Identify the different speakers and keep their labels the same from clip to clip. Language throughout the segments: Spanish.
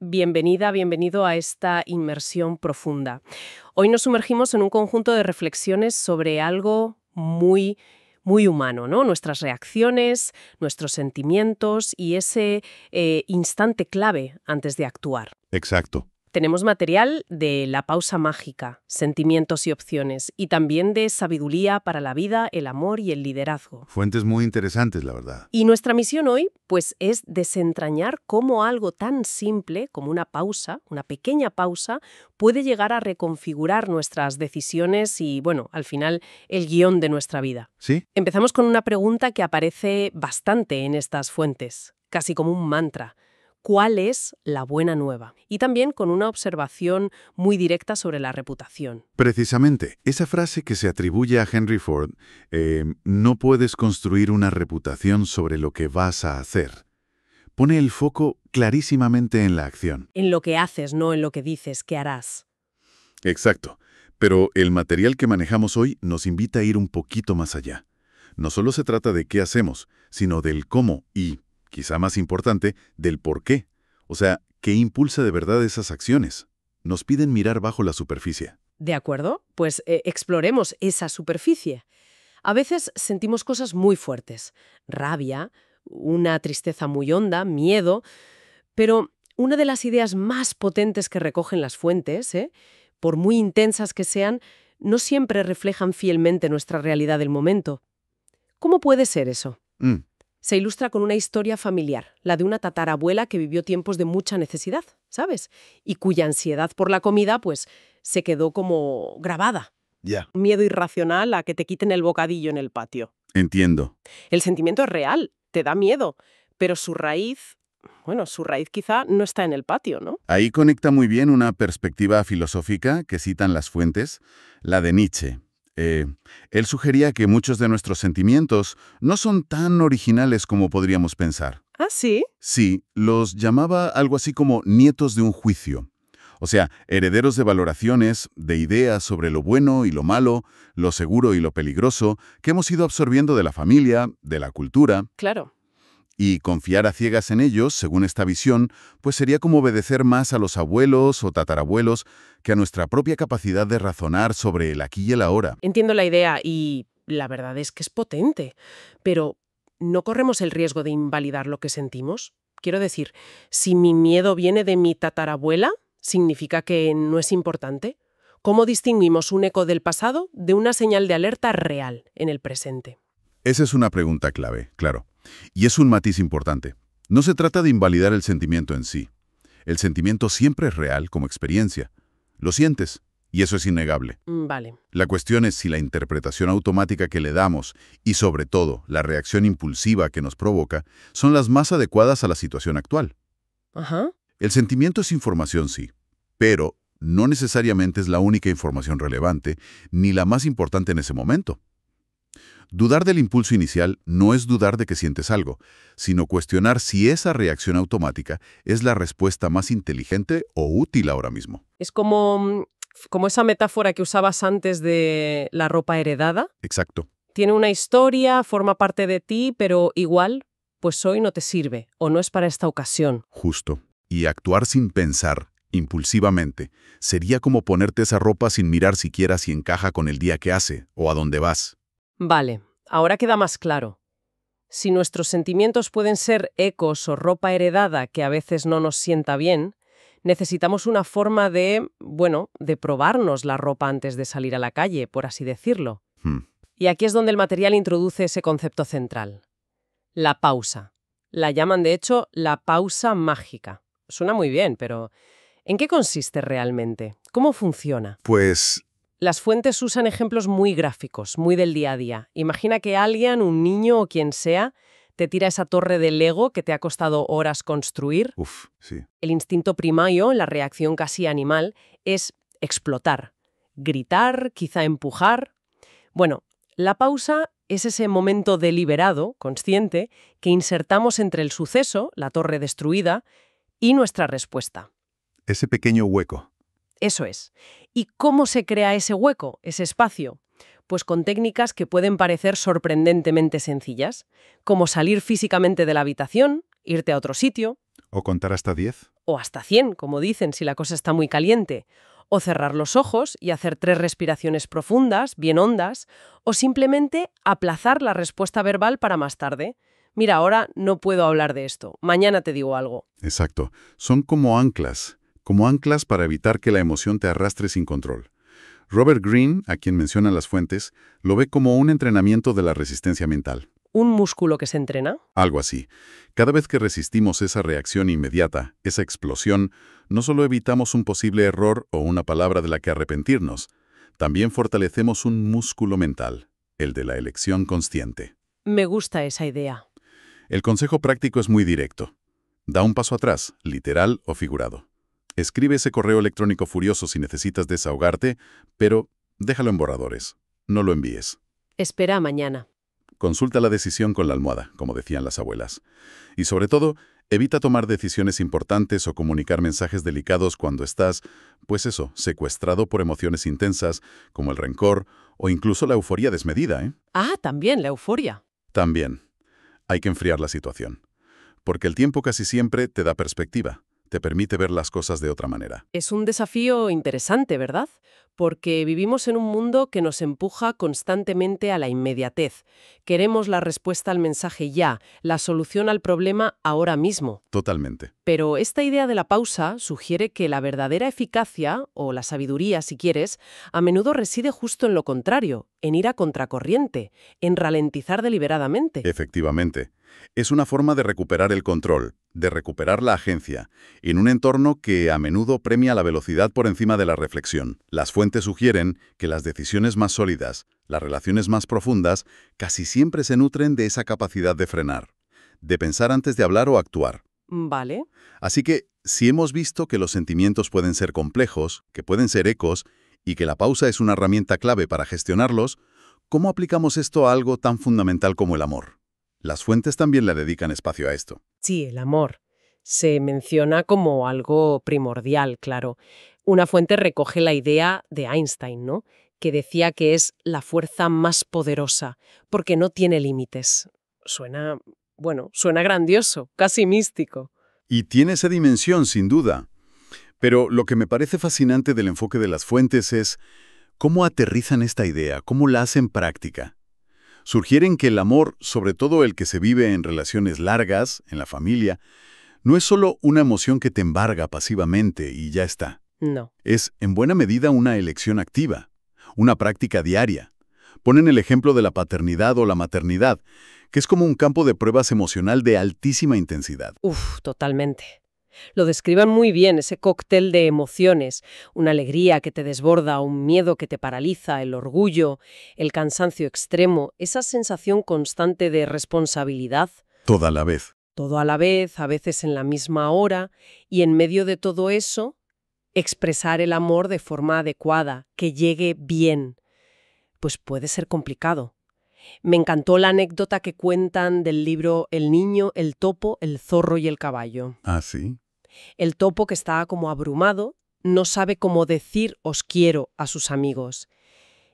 Speaker 1: Bienvenida, bienvenido a esta inmersión profunda. Hoy nos sumergimos en un conjunto de reflexiones sobre algo muy humano, ¿no? Nuestras reacciones, nuestros sentimientos y ese instante clave antes de actuar.
Speaker 2: Exacto.
Speaker 1: Tenemos material de La pausa mágica, sentimientos y opciones, y también de sabiduría para la vida, el amor y el liderazgo.
Speaker 2: Fuentes muy interesantes, la verdad.
Speaker 1: Y nuestra misión hoy, pues, es desentrañar cómo algo tan simple como una pausa, una pequeña pausa, puede llegar a reconfigurar nuestras decisiones y, bueno, al final, el guión de nuestra vida.
Speaker 2: ¿Sí?
Speaker 1: Empezamos con una pregunta que aparece bastante en estas fuentes, casi como un mantra. ¿Cuál es la buena nueva? Y también con una observación muy directa sobre la reputación.
Speaker 2: Precisamente, esa frase que se atribuye a Henry Ford, no puedes construir una reputación sobre lo que vas a hacer, pone el foco clarísimamente en la acción.
Speaker 1: En lo que haces, no en lo que dices que harás.
Speaker 2: Exacto. Pero el material que manejamos hoy nos invita a ir un poquito más allá. No solo se trata de qué hacemos, sino del cómo y, quizá más importante, del por qué. O sea, ¿qué impulsa de verdad esas acciones? Nos piden mirar bajo la superficie.
Speaker 1: ¿De acuerdo? Pues exploremos esa superficie. A veces sentimos cosas muy fuertes, rabia, una tristeza muy honda, miedo, pero una de las ideas más potentes que recogen las fuentes, por muy intensas que sean, no siempre reflejan fielmente nuestra realidad del momento. ¿Cómo puede ser eso? Se ilustra con una historia familiar, la de una tatarabuela que vivió tiempos de mucha necesidad, ¿sabes? Y cuya ansiedad por la comida, pues, se quedó como grabada.
Speaker 2: Ya.
Speaker 1: Un miedo irracional a que te quiten el bocadillo en el patio.
Speaker 2: Entiendo.
Speaker 1: El sentimiento es real, te da miedo, pero su raíz quizá no está en el patio, ¿no?
Speaker 2: Ahí conecta muy bien una perspectiva filosófica que citan las fuentes, la de Nietzsche. Él sugería que muchos de nuestros sentimientos no son tan originales como podríamos pensar.
Speaker 1: ¿Ah, sí?
Speaker 2: Sí, los llamaba algo así como nietos de un juicio. O sea, herederos de valoraciones, de ideas sobre lo bueno y lo malo, lo seguro y lo peligroso, que hemos ido absorbiendo de la familia, de la cultura.
Speaker 1: Claro.
Speaker 2: Y confiar a ciegas en ellos, según esta visión, pues sería como obedecer más a los abuelos o tatarabuelos que a nuestra propia capacidad de razonar sobre el aquí y el ahora.
Speaker 1: Entiendo la idea y la verdad es que es potente, pero ¿no corremos el riesgo de invalidar lo que sentimos? Quiero decir, si mi miedo viene de mi tatarabuela, ¿significa que no es importante? ¿Cómo distinguimos un eco del pasado de una señal de alerta real en el presente?
Speaker 2: Esa es una pregunta clave, claro. Y es un matiz importante. No se trata de invalidar el sentimiento en sí. El sentimiento siempre es real como experiencia. Lo sientes, y eso es innegable.
Speaker 1: Vale.
Speaker 2: La cuestión es si la interpretación automática que le damos y, sobre todo, la reacción impulsiva que nos provoca son las más adecuadas a la situación actual.
Speaker 1: Ajá.
Speaker 2: El sentimiento es información, sí, pero no necesariamente es la única información relevante ni la más importante en ese momento. Dudar del impulso inicial no es dudar de que sientes algo, sino cuestionar si esa reacción automática es la respuesta más inteligente o útil ahora mismo.
Speaker 1: Es como esa metáfora que usabas antes de la ropa heredada.
Speaker 2: Exacto.
Speaker 1: Tiene una historia, forma parte de ti, pero igual, pues hoy no te sirve o no es para esta ocasión.
Speaker 2: Justo. Y actuar sin pensar, impulsivamente, sería como ponerte esa ropa sin mirar siquiera si encaja con el día que hace o a dónde vas.
Speaker 1: Vale, ahora queda más claro. Si nuestros sentimientos pueden ser ecos o ropa heredada que a veces no nos sienta bien, necesitamos una forma de probarnos la ropa antes de salir a la calle, por así decirlo. Y aquí es donde el material introduce ese concepto central. La pausa. La llaman, de hecho, la pausa mágica. Suena muy bien, pero ¿en qué consiste realmente? ¿Cómo funciona?
Speaker 2: Pues
Speaker 1: Las fuentes usan ejemplos muy gráficos, muy del día a día. Imagina que alguien, un niño o quien sea, te tira esa torre de Lego que te ha costado horas construir.
Speaker 2: sí.
Speaker 1: El instinto primario, la reacción casi animal, es explotar, gritar, quizá empujar. Bueno, la pausa es ese momento deliberado, consciente, que insertamos entre el suceso, la torre destruida, y nuestra respuesta.
Speaker 2: Ese pequeño hueco.
Speaker 1: Eso es. ¿Y cómo se crea ese hueco, ese espacio? Pues con técnicas que pueden parecer sorprendentemente sencillas, como salir físicamente de la habitación, irte a otro sitio.
Speaker 2: ¿O contar hasta 10?
Speaker 1: o hasta 100, como dicen, si la cosa está muy caliente. O cerrar los ojos y hacer 3 respiraciones profundas, bien hondas, o simplemente aplazar la respuesta verbal para más tarde. Mira, ahora no puedo hablar de esto, mañana te digo algo.
Speaker 2: Exacto. Son como anclas para evitar que la emoción te arrastre sin control. Robert Greene, a quien mencionan las fuentes, lo ve como un entrenamiento de la resistencia mental.
Speaker 1: ¿Un músculo que se entrena?
Speaker 2: Algo así. Cada vez que resistimos esa reacción inmediata, esa explosión, no solo evitamos un posible error o una palabra de la que arrepentirnos, también fortalecemos un músculo mental, el de la elección consciente.
Speaker 1: Me gusta esa idea.
Speaker 2: El consejo práctico es muy directo. Da un paso atrás, literal o figurado. Escribe ese correo electrónico furioso si necesitas desahogarte, pero déjalo en borradores. No lo envíes.
Speaker 1: Espera mañana.
Speaker 2: Consulta la decisión con la almohada, como decían las abuelas. Y sobre todo, evita tomar decisiones importantes o comunicar mensajes delicados cuando estás, pues eso, secuestrado por emociones intensas, como el rencor o incluso la euforia desmedida, ¿eh?
Speaker 1: Ah, también la euforia.
Speaker 2: También. Hay que enfriar la situación. Porque el tiempo casi siempre te da perspectiva, te permite ver las cosas de otra manera.
Speaker 1: Es un desafío interesante, ¿verdad? Porque vivimos en un mundo que nos empuja constantemente a la inmediatez. Queremos la respuesta al mensaje ya, la solución al problema ahora mismo.
Speaker 2: Totalmente.
Speaker 1: Pero esta idea de la pausa sugiere que la verdadera eficacia, o la sabiduría si quieres, a menudo reside justo en lo contrario, en ir a contracorriente, en ralentizar deliberadamente.
Speaker 2: Efectivamente. Es una forma de recuperar el control, de recuperar la agencia, en un entorno que a menudo premia la velocidad por encima de la reflexión. Las fuentes sugieren que las decisiones más sólidas, las relaciones más profundas, casi siempre se nutren de esa capacidad de frenar, de pensar antes de hablar o actuar.
Speaker 1: Vale.
Speaker 2: Así que, si hemos visto que los sentimientos pueden ser complejos, que pueden ser ecos, y que la pausa es una herramienta clave para gestionarlos, ¿cómo aplicamos esto a algo tan fundamental como el amor? Las fuentes también le dedican espacio a esto.
Speaker 1: Sí, el amor. Se menciona como algo primordial, claro. Una fuente recoge la idea de Einstein, ¿no? Que decía que es la fuerza más poderosa, porque no tiene límites. Suena grandioso, casi místico.
Speaker 2: Y tiene esa dimensión, sin duda. Pero lo que me parece fascinante del enfoque de las fuentes es cómo aterrizan esta idea, cómo la hacen práctica. Sugieren que el amor, sobre todo el que se vive en relaciones largas, en la familia, no es solo una emoción que te embarga pasivamente y ya está.
Speaker 1: No.
Speaker 2: Es, en buena medida, una elección activa, una práctica diaria. Ponen el ejemplo de la paternidad o la maternidad, que es como un campo de pruebas emocional de altísima intensidad.
Speaker 1: Totalmente. Lo describen muy bien, ese cóctel de emociones, una alegría que te desborda, un miedo que te paraliza, el orgullo, el cansancio extremo, esa sensación constante de responsabilidad.
Speaker 2: Toda la vez.
Speaker 1: Todo a la vez, a veces en la misma hora, y en medio de todo eso, expresar el amor de forma adecuada, que llegue bien. Pues puede ser complicado. Me encantó la anécdota que cuentan del libro El niño, el topo, el zorro y el caballo.
Speaker 2: ¿Ah, sí?
Speaker 1: El topo, que está como abrumado, no sabe cómo decir os quiero a sus amigos.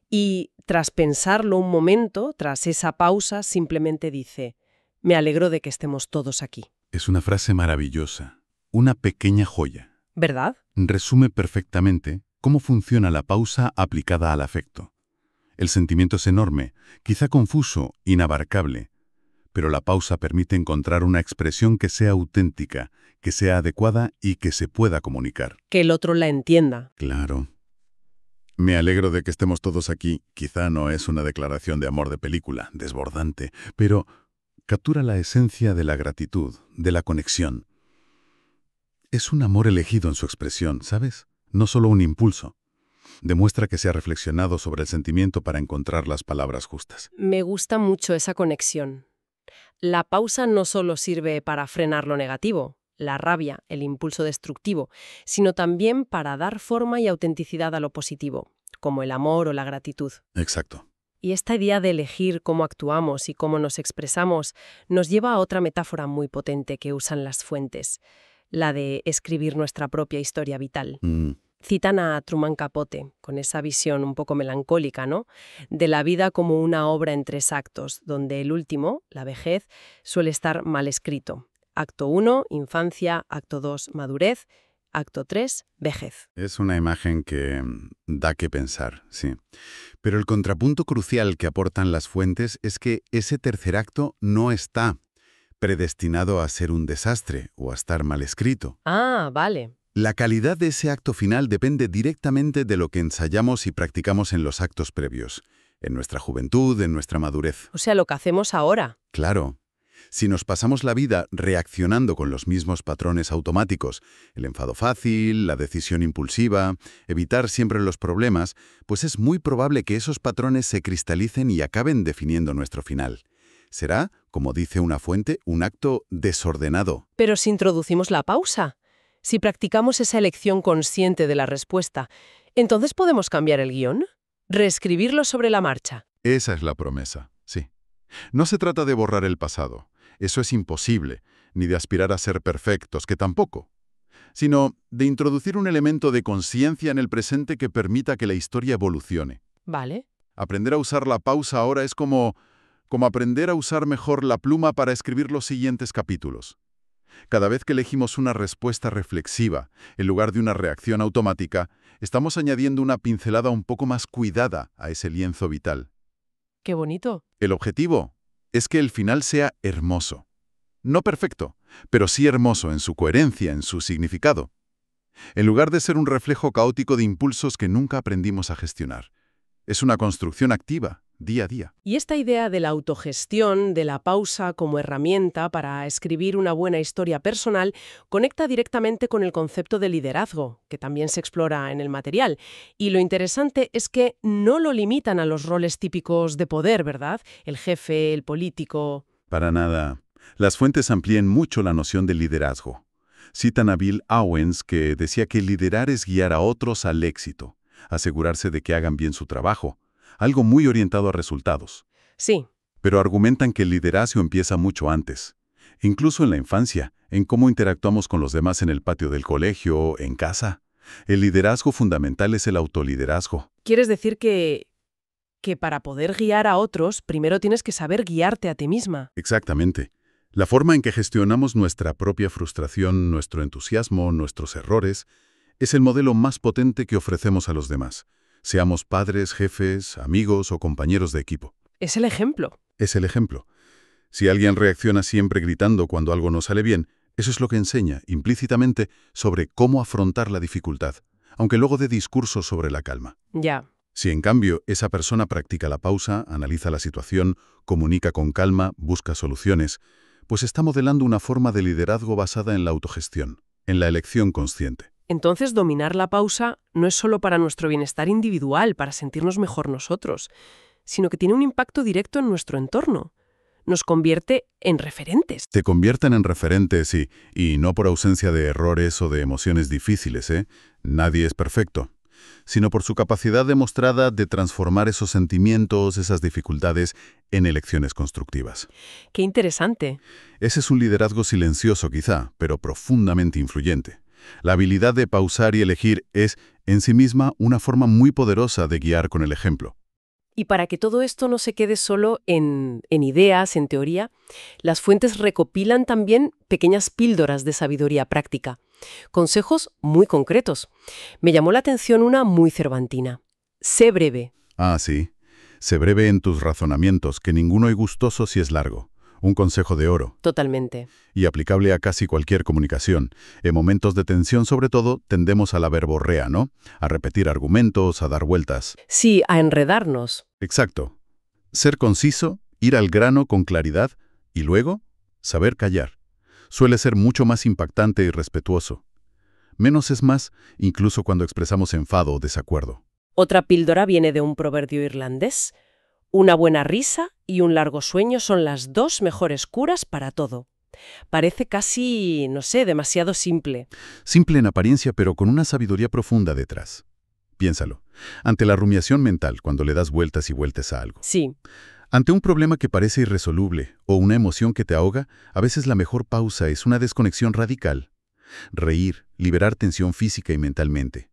Speaker 1: Y tras pensarlo un momento, tras esa pausa, simplemente dice, me alegro de que estemos todos aquí.
Speaker 2: Es una frase maravillosa, una pequeña joya.
Speaker 1: ¿Verdad?
Speaker 2: Resume perfectamente cómo funciona la pausa aplicada al afecto. El sentimiento es enorme, quizá confuso, inabarcable, pero la pausa permite encontrar una expresión que sea auténtica, que sea adecuada y que se pueda comunicar.
Speaker 1: Que el otro la entienda.
Speaker 2: Claro. Me alegro de que estemos todos aquí. Quizá no es una declaración de amor de película, desbordante, pero captura la esencia de la gratitud, de la conexión. Es un amor elegido en su expresión, ¿sabes? No solo un impulso. Demuestra que se ha reflexionado sobre el sentimiento para encontrar las palabras justas.
Speaker 1: Me gusta mucho esa conexión. La pausa no solo sirve para frenar lo negativo, la rabia, el impulso destructivo, sino también para dar forma y autenticidad a lo positivo, como el amor o la gratitud.
Speaker 2: Exacto.
Speaker 1: Y esta idea de elegir cómo actuamos y cómo nos expresamos nos lleva a otra metáfora muy potente que usan las fuentes, la de escribir nuestra propia historia vital. Citan a Truman Capote, con esa visión un poco melancólica, ¿no?, de la vida como una obra en 3 actos, donde el último, la vejez, suele estar mal escrito. Acto 1, infancia. Acto 2, madurez. Acto 3, vejez.
Speaker 2: Es una imagen que da que pensar, sí. Pero el contrapunto crucial que aportan las fuentes es que ese tercer acto no está predestinado a ser un desastre o a estar mal escrito.
Speaker 1: Ah, vale.
Speaker 2: La calidad de ese acto final depende directamente de lo que ensayamos y practicamos en los actos previos, en nuestra juventud, en nuestra madurez.
Speaker 1: O sea, lo que hacemos ahora.
Speaker 2: Claro. Si nos pasamos la vida reaccionando con los mismos patrones automáticos, el enfado fácil, la decisión impulsiva, evitar siempre los problemas, pues es muy probable que esos patrones se cristalicen y acaben definiendo nuestro final. Será, como dice una fuente, un acto desordenado.
Speaker 1: Pero si introducimos la pausa, si practicamos esa elección consciente de la respuesta, ¿entonces podemos cambiar el guión? ¿Reescribirlo sobre la marcha?
Speaker 2: Esa es la promesa, sí. No se trata de borrar el pasado, eso es imposible, ni de aspirar a ser perfectos, que tampoco, sino de introducir un elemento de conciencia en el presente que permita que la historia evolucione.
Speaker 1: Vale.
Speaker 2: Aprender a usar la pausa ahora es como aprender a usar mejor la pluma para escribir los siguientes capítulos. Cada vez que elegimos una respuesta reflexiva, en lugar de una reacción automática, estamos añadiendo una pincelada un poco más cuidada a ese lienzo vital.
Speaker 1: Qué bonito.
Speaker 2: El objetivo es que el final sea hermoso. No perfecto, pero sí hermoso en su coherencia, en su significado. En lugar de ser un reflejo caótico de impulsos que nunca aprendimos a gestionar. Es una construcción activa, día a día.
Speaker 1: Y esta idea de la autogestión, de la pausa como herramienta para escribir una buena historia personal, conecta directamente con el concepto de liderazgo, que también se explora en el material. Y lo interesante es que no lo limitan a los roles típicos de poder, ¿verdad? El jefe, el político.
Speaker 2: Para nada. Las fuentes amplían mucho la noción de liderazgo. Citan a Bill Owens, que decía que liderar es guiar a otros al éxito, asegurarse de que hagan bien su trabajo, algo muy orientado a resultados.
Speaker 1: Sí.
Speaker 2: Pero argumentan que el liderazgo empieza mucho antes, incluso en la infancia, en cómo interactuamos con los demás en el patio del colegio, en casa. El liderazgo fundamental es el autoliderazgo.
Speaker 1: ¿Quieres decir que para poder guiar a otros, primero tienes que saber guiarte a ti misma?
Speaker 2: Exactamente. La forma en que gestionamos nuestra propia frustración, nuestro entusiasmo, nuestros errores, es el modelo más potente que ofrecemos a los demás. Seamos padres, jefes, amigos o compañeros de equipo.
Speaker 1: Es el ejemplo.
Speaker 2: Es el ejemplo. Si alguien reacciona siempre gritando cuando algo no sale bien, eso es lo que enseña, implícitamente, sobre cómo afrontar la dificultad, aunque luego dé discursos sobre la calma.
Speaker 1: Ya.
Speaker 2: Si en cambio esa persona practica la pausa, analiza la situación, comunica con calma, busca soluciones, pues está modelando una forma de liderazgo basada en la autogestión, en la elección consciente.
Speaker 1: Entonces, dominar la pausa no es solo para nuestro bienestar individual, para sentirnos mejor nosotros, sino que tiene un impacto directo en nuestro entorno. Nos convierte en referentes.
Speaker 2: Te convierten en referentes y no por ausencia de errores o de emociones difíciles, ¿eh? Nadie es perfecto. Sino por su capacidad demostrada de transformar esos sentimientos, esas dificultades, en elecciones constructivas.
Speaker 1: Qué interesante.
Speaker 2: Ese es un liderazgo silencioso quizá, pero profundamente influyente. La habilidad de pausar y elegir es, en sí misma, una forma muy poderosa de guiar con el ejemplo.
Speaker 1: Y para que todo esto no se quede solo en ideas, en teoría, las fuentes recopilan también pequeñas píldoras de sabiduría práctica. Consejos muy concretos. Me llamó la atención una muy cervantina. Sé breve.
Speaker 2: Ah, sí. Sé breve en tus razonamientos, que ninguno es gustoso si es largo. Un consejo de oro.
Speaker 1: Totalmente.
Speaker 2: Y aplicable a casi cualquier comunicación. En momentos de tensión, sobre todo, tendemos a la verborrea, ¿no? A repetir argumentos, a dar vueltas.
Speaker 1: Sí, a enredarnos.
Speaker 2: Exacto. Ser conciso, ir al grano con claridad y luego, saber callar. Suele ser mucho más impactante y respetuoso. Menos es más, incluso cuando expresamos enfado o desacuerdo.
Speaker 1: Otra píldora viene de un proverbio irlandés. Una buena risa y un largo sueño son las dos mejores curas para todo. Parece casi, no sé, demasiado simple.
Speaker 2: Simple en apariencia, pero con una sabiduría profunda detrás. Piénsalo. Ante la rumiación mental, cuando le das vueltas y vueltas a algo.
Speaker 1: Sí.
Speaker 2: Ante un problema que parece irresoluble o una emoción que te ahoga, a veces la mejor pausa es una desconexión radical. Reír, liberar tensión física y mentalmente.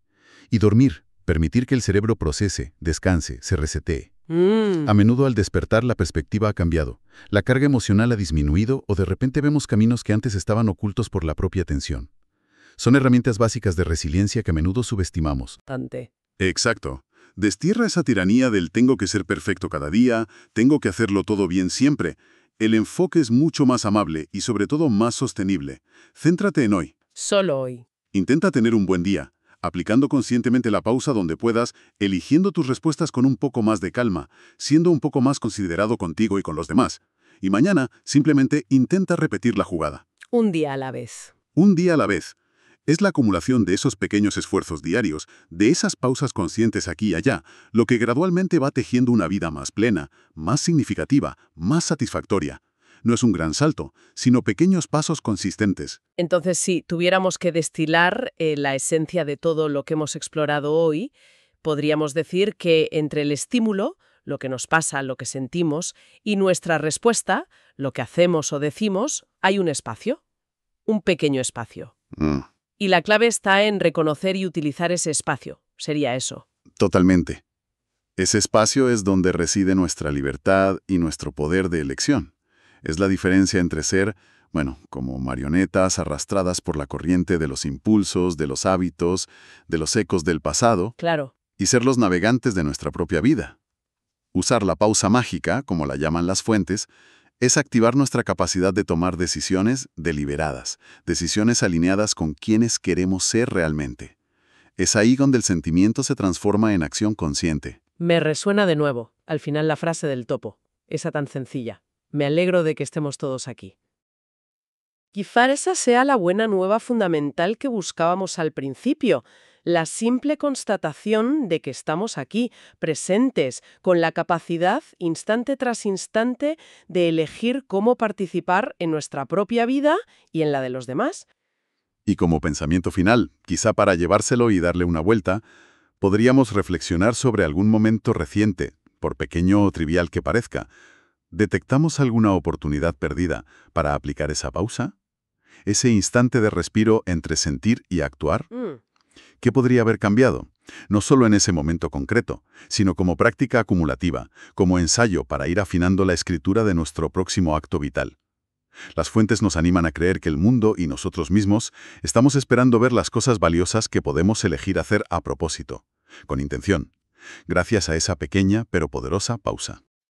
Speaker 2: Y dormir, permitir que el cerebro procese, descanse, se resetee.
Speaker 1: Mm,
Speaker 2: A menudo al despertar la perspectiva ha cambiado, la carga emocional ha disminuido o de repente vemos caminos que antes estaban ocultos por la propia tensión. Son herramientas básicas de resiliencia que a menudo subestimamos.
Speaker 1: bastante.
Speaker 3: Exacto. Destierra esa tiranía del tengo que ser perfecto cada día, tengo que hacerlo todo bien siempre. El enfoque es mucho más amable y sobre todo más sostenible. Céntrate en hoy.
Speaker 1: Solo hoy.
Speaker 3: Intenta tener un buen día, aplicando conscientemente la pausa donde puedas, eligiendo tus respuestas con un poco más de calma, siendo un poco más considerado contigo y con los demás. Y mañana, simplemente intenta repetir la jugada.
Speaker 1: Un día a la vez.
Speaker 3: Un día a la vez. Es la acumulación de esos pequeños esfuerzos diarios, de esas pausas conscientes aquí y allá, lo que gradualmente va tejiendo una vida más plena, más significativa, más satisfactoria. No es un gran salto, sino pequeños pasos consistentes.
Speaker 1: Entonces, si tuviéramos que destilar la esencia de todo lo que hemos explorado hoy, podríamos decir que entre el estímulo, lo que nos pasa, lo que sentimos, y nuestra respuesta, lo que hacemos o decimos, hay un espacio, un pequeño espacio. Y la clave está en reconocer y utilizar ese espacio. Sería eso.
Speaker 3: Totalmente. Ese espacio es donde reside nuestra libertad y nuestro poder de elección. Es la diferencia entre ser, como marionetas arrastradas por la corriente de los impulsos, de los hábitos, de los ecos del pasado,
Speaker 1: Claro.
Speaker 3: y ser los navegantes de nuestra propia vida. Usar la pausa mágica, como la llaman las fuentes, es activar nuestra capacidad de tomar decisiones deliberadas, decisiones alineadas con quienes queremos ser realmente. Es ahí donde el sentimiento se transforma en acción consciente.
Speaker 1: Me resuena de nuevo, al final la frase del topo, esa tan sencilla. Me alegro de que estemos todos aquí. Quizá esa sea la buena nueva fundamental que buscábamos al principio, la simple constatación de que estamos aquí, presentes, con la capacidad, instante tras instante, de elegir cómo participar en nuestra propia vida y en la de los demás.
Speaker 3: Y como pensamiento final, quizá para llevárselo y darle una vuelta, podríamos reflexionar sobre algún momento reciente, por pequeño o trivial que parezca. ¿Detectamos alguna oportunidad perdida para aplicar esa pausa? Ese instante de respiro entre sentir y actuar. ¿Qué podría haber cambiado? No solo en ese momento concreto, sino como práctica acumulativa, como ensayo para ir afinando la escritura de nuestro próximo acto vital. Las fuentes nos animan a creer que el mundo y nosotros mismos estamos esperando ver las cosas valiosas que podemos elegir hacer a propósito, con intención, gracias a esa pequeña pero poderosa pausa.